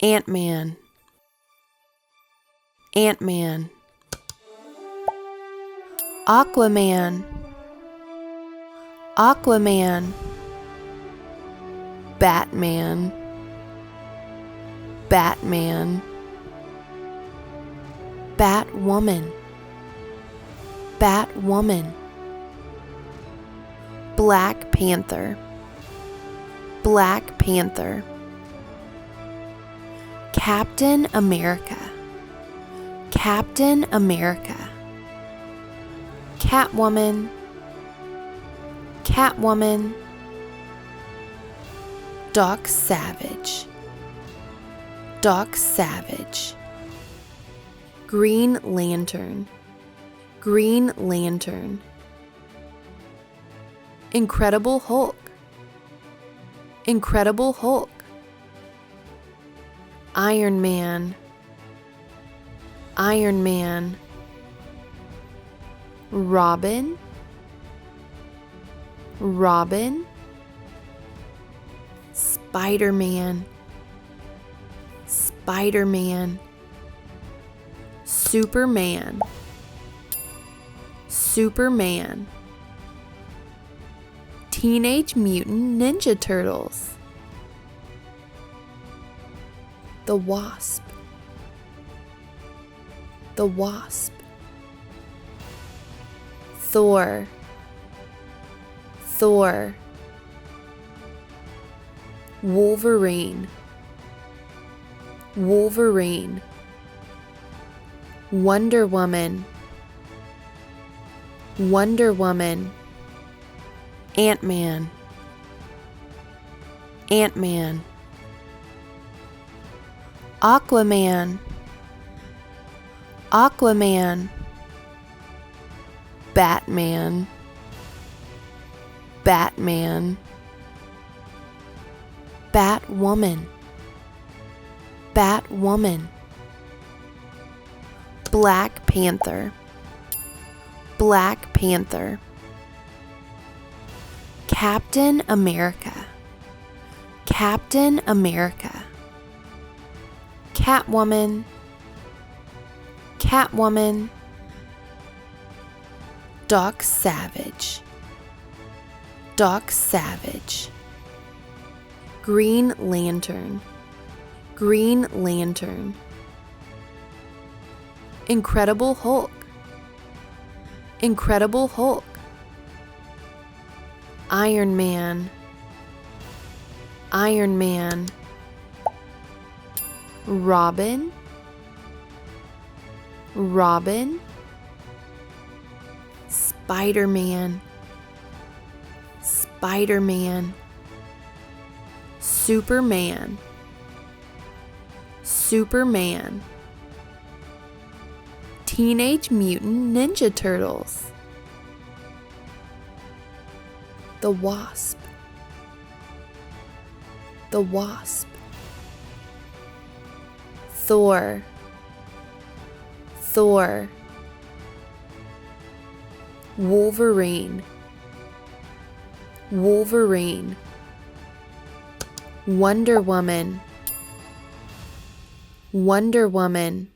Ant-Man, Ant-Man. Aquaman, Aquaman. Batman, Batman. Batwoman, Batwoman. Black Panther, Black Panther. Captain America, Captain America. Catwoman, Catwoman. Doc Savage, Doc Savage. Green Lantern, Green Lantern. Incredible Hulk, Incredible Hulk. Iron Man, Iron Man. Robin, Robin. Spider-Man, Spider-Man. Superman, Superman. Teenage Mutant Ninja Turtles. The Wasp, the Wasp. Thor, Thor. Wolverine, Wolverine. Wonder Woman, Wonder Woman. Ant-Man, Ant-Man. Aquaman, Aquaman. Batman, Batman. Batwoman, Batwoman. Black Panther, Black Panther. Captain America, Captain America. Catwoman, Catwoman. Doc Savage, Doc Savage. Green Lantern, Green Lantern. Incredible Hulk, Incredible Hulk. Iron Man, Iron Man. Robin, Robin. Spider-Man, Spider-Man. Superman, Superman. Teenage Mutant Ninja Turtles. The Wasp, the Wasp. Thor, Thor. Wolverine, Wolverine. Wonder Woman, Wonder Woman.